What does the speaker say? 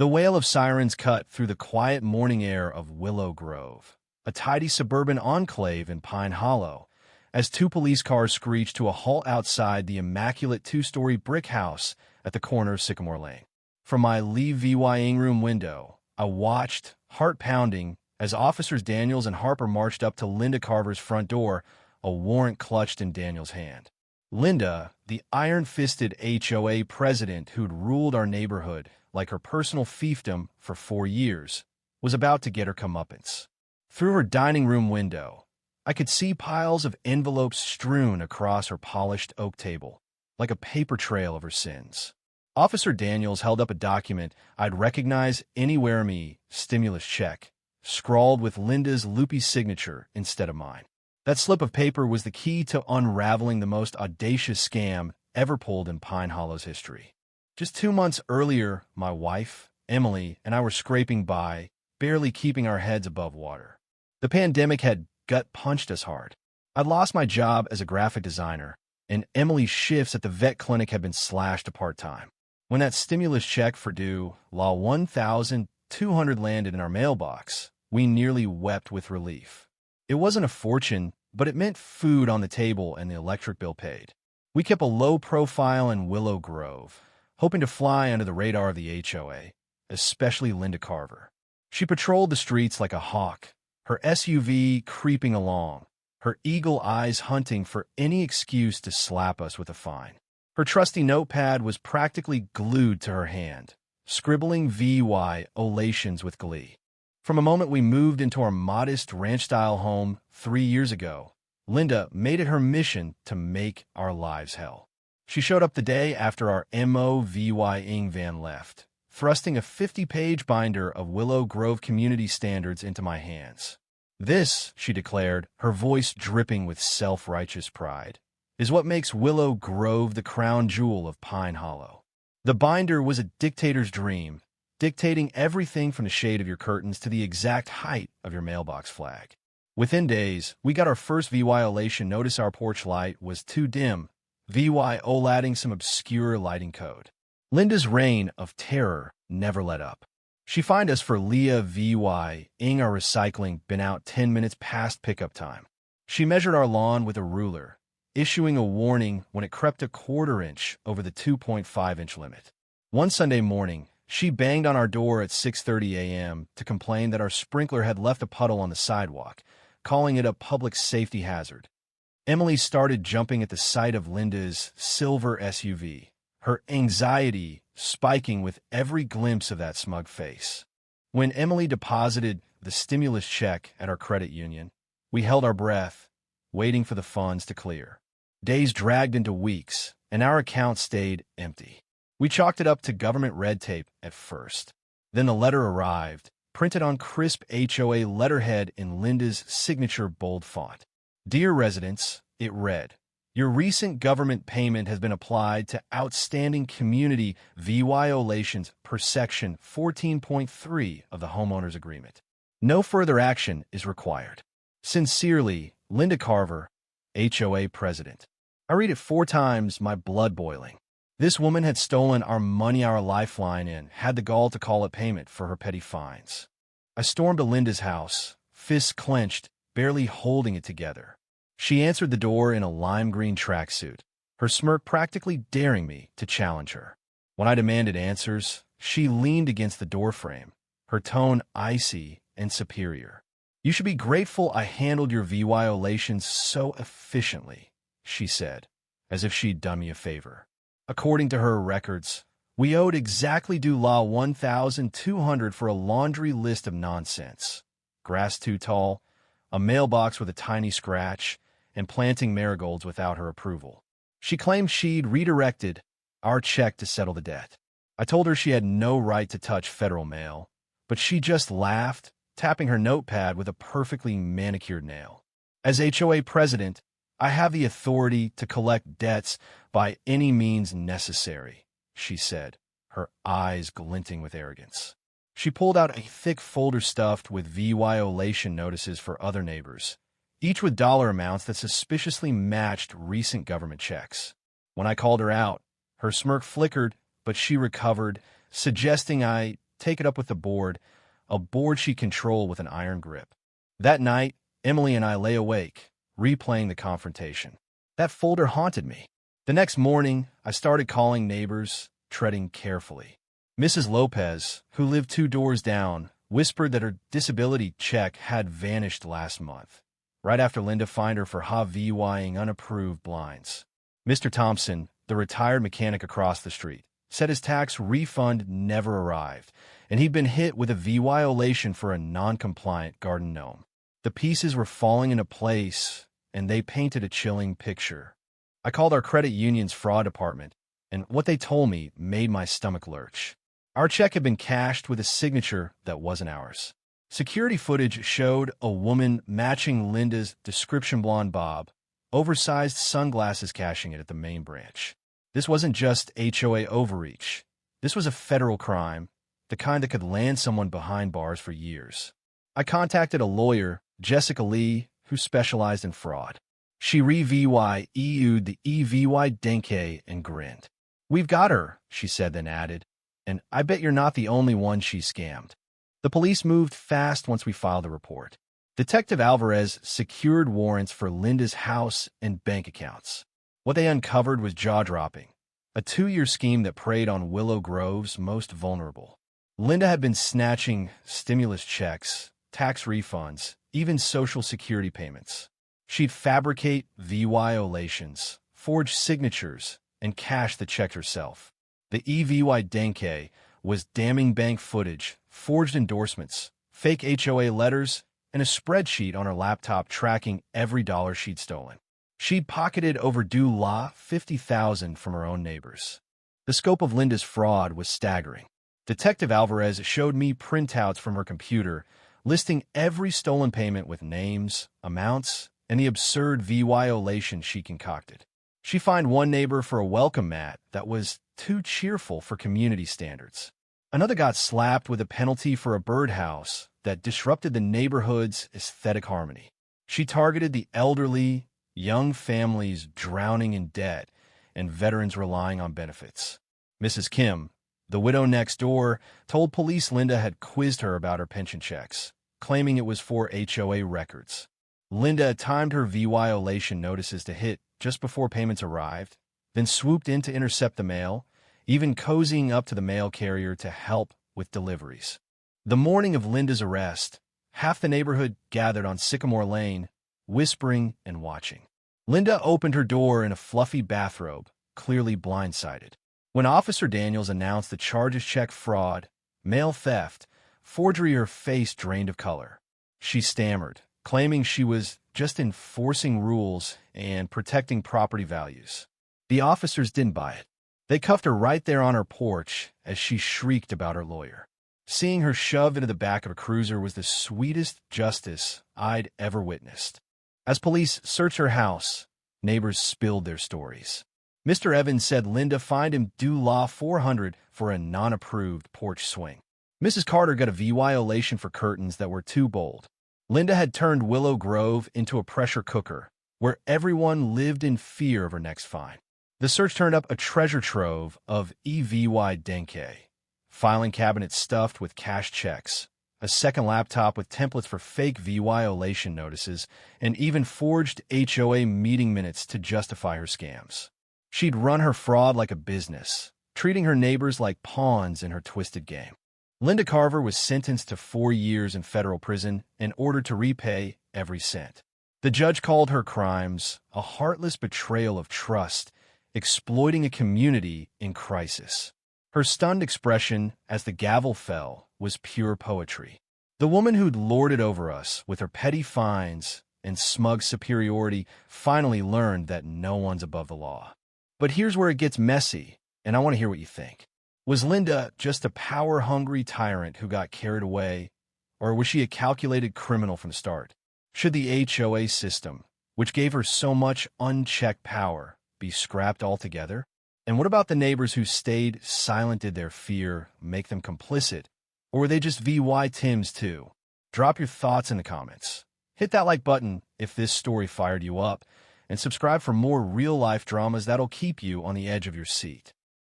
The wail of sirens cut through the quiet morning air of Willow Grove, a tidy suburban enclave in Pine Hollow, as two police cars screeched to a halt outside the immaculate two-story brick house at the corner of Sycamore Lane. From my Lee VYing room window, I watched, heart pounding, as Officers Daniels and Harper marched up to Linda Carver's front door, a warrant clutched in Daniels' hand. Linda, the iron-fisted HOA president who'd ruled our neighborhood like her personal fiefdom for 4 years, was about to get her comeuppance. Through her dining room window, I could see piles of envelopes strewn across her polished oak table, like a paper trail of her sins. Officer Daniels held up a document I'd recognize anywhere stimulus check, scrawled with Linda's loopy signature instead of mine. That slip of paper was the key to unraveling the most audacious scam ever pulled in Pine Hollow's history. Just 2 months earlier, my wife, Emily, and I were scraping by, barely keeping our heads above water. The pandemic had gut-punched us hard. I'd lost my job as a graphic designer, and Emily's shifts at the vet clinic had been slashed to part-time. When that stimulus check for due Law 1,200 landed in our mailbox, we nearly wept with relief. It wasn't a fortune, but it meant food on the table and the electric bill paid. We kept a low profile in Willow Grove, hoping to fly under the radar of the HOA, especially Linda Carver. She patrolled the streets like a hawk, her SUV creeping along, her eagle eyes hunting for any excuse to slap us with a fine. Her trusty notepad was practically glued to her hand, scribbling VY olations with glee. From the moment we moved into our modest ranch-style home 3 years ago, Linda made it her mission to make our lives hell. She showed up the day after our MOVYing van left, thrusting a 50-page binder of Willow Grove community standards into my hands. This, she declared, her voice dripping with self-righteous pride, is what makes Willow Grove the crown jewel of Pine Hollow. The binder was a dictator's dream, dictating everything from the shade of your curtains to the exact height of your mailbox flag. Within days, we got our first violation notice our porch light was too dim, VY-OLADing some obscure lighting code. Linda's reign of terror never let up. She fined us for Leah VY-ing our recycling bin out 10 minutes past pickup time. She measured our lawn with a ruler, issuing a warning when it crept a 1/4 inch over the 2.5-inch limit. One Sunday morning, she banged on our door at 6:30 a.m. to complain that our sprinkler had left a puddle on the sidewalk, calling it a public safety hazard. Emily started jumping at the sight of Linda's silver SUV, her anxiety spiking with every glimpse of that smug face. When Emily deposited the stimulus check at our credit union, we held our breath, waiting for the funds to clear. Days dragged into weeks, and our account stayed empty. We chalked it up to government red tape at first. Then the letter arrived, printed on crisp HOA letterhead in Linda's signature bold font. Dear residents, it read, your recent government payment has been applied to outstanding community violations per section 14.3 of the homeowner's agreement. No further action is required. Sincerely, Linda Carver, HOA president. I read it 4 times, my blood boiling. This woman had stolen our money, our lifeline, and had the gall to call it payment for her petty fines. I stormed to Linda's house, fists clenched, barely holding it together. She answered the door in a lime green tracksuit, her smirk practically daring me to challenge her. When I demanded answers, she leaned against the doorframe, her tone icy and superior. You should be grateful I handled your violations so efficiently, she said, as if she'd done me a favor. According to her records, we owed exactly due Law 1,200 for a laundry list of nonsense. Grass too tall, a mailbox with a tiny scratch, and planting marigolds without her approval. She claimed she'd redirected our check to settle the debt. I told her she had no right to touch federal mail, but she just laughed, tapping her notepad with a perfectly manicured nail. As HOA president, I have the authority to collect debts by any means necessary, she said, her eyes glinting with arrogance. She pulled out a thick folder stuffed with violation notices for other neighbors, each with dollar amounts that suspiciously matched recent government checks. When I called her out, her smirk flickered, but she recovered, suggesting I take it up with the board, a board she controlled with an iron grip. That night, Emily and I lay awake, replaying the confrontation. That folder haunted me. The next morning, I started calling neighbors, treading carefully. Mrs. Lopez, who lived 2 doors down, whispered that her disability check had vanished last month, right after Linda fined her for HOA-ing unapproved blinds. Mr. Thompson, the retired mechanic across the street, said his tax refund never arrived, and he'd been hit with a violation for a non-compliant garden gnome. The pieces were falling into place, and they painted a chilling picture. I called our credit union's fraud department, and what they told me made my stomach lurch. Our check had been cashed with a signature that wasn't ours. Security footage showed a woman matching Linda's description blonde bob, oversized sunglasses cashing it at the main branch. This wasn't just HOA overreach. This was a federal crime, the kind that could land someone behind bars for years. I contacted a lawyer, Jessica Lee, who specialized in fraud. She re-VY-EU'd the EVY Denke and grinned. "We've got her," she said, then added, "and I bet you're not the only one she scammed." The police moved fast once we filed the report. Detective Alvarez secured warrants for Linda's house and bank accounts. What they uncovered was jaw-dropping, a 2-year scheme that preyed on Willow Grove's most vulnerable. Linda had been snatching stimulus checks, tax refunds, even Social Security payments. She'd fabricate violations, forge signatures, and cash the check herself. The EVY Denke was damning bank footage, forged endorsements, fake HOA letters, and a spreadsheet on her laptop tracking every dollar she'd stolen. She'd pocketed overdue $50,000 from her own neighbors. The scope of Linda's fraud was staggering. Detective Alvarez showed me printouts from her computer listing every stolen payment with names, amounts, and the absurd violation she concocted. She fined one neighbor for a welcome mat that was too cheerful for community standards. Another got slapped with a penalty for a birdhouse that disrupted the neighborhood's aesthetic harmony. She targeted the elderly, young families drowning in debt, and veterans relying on benefits. Mrs. Kim, the widow next door, told police Linda had quizzed her about her pension checks, claiming it was for HOA records. Linda timed her violation notices to hit just before payments arrived, then swooped in to intercept the mail, even cozying up to the mail carrier to help with deliveries. The morning of Linda's arrest, half the neighborhood gathered on Sycamore Lane, whispering and watching. Linda opened her door in a fluffy bathrobe, clearly blindsided. When Officer Daniels announced the charges check fraud, mail theft, forgery, her face drained of color. She stammered, claiming she was just enforcing rules and protecting property values. The officers didn't buy it. They cuffed her right there on her porch as she shrieked about her lawyer. Seeing her shoved into the back of a cruiser was the sweetest justice I'd ever witnessed. As police searched her house, neighbors spilled their stories. Mr. Evans said Linda fined him due law $400 for a non-approved porch swing. Mrs. Carter got a violation for curtains that were too bold. Linda had turned Willow Grove into a pressure cooker, where everyone lived in fear of her next fine. The search turned up a treasure trove of EVY Denke, filing cabinets stuffed with cash checks, a second laptop with templates for fake violation notices, and even forged HOA meeting minutes to justify her scams. She'd run her fraud like a business, treating her neighbors like pawns in her twisted game. Linda Carver was sentenced to 4 years in federal prison and ordered to repay every cent. The judge called her crimes a heartless betrayal of trust, exploiting a community in crisis. Her stunned expression as the gavel fell was pure poetry. The woman who'd lorded over us with her petty fines and smug superiority finally learned that no one's above the law. But here's where it gets messy, and I want to hear what you think. Was Linda just a power-hungry tyrant who got carried away, or was she a calculated criminal from the start? Should the HOA system, which gave her so much unchecked power, be scrapped altogether? And what about the neighbors who stayed silent? Did their fear make them complicit, or were they just VY Tims too? Drop your thoughts in the comments. Hit that like button if this story fired you up, and subscribe for more real-life dramas that'll keep you on the edge of your seat.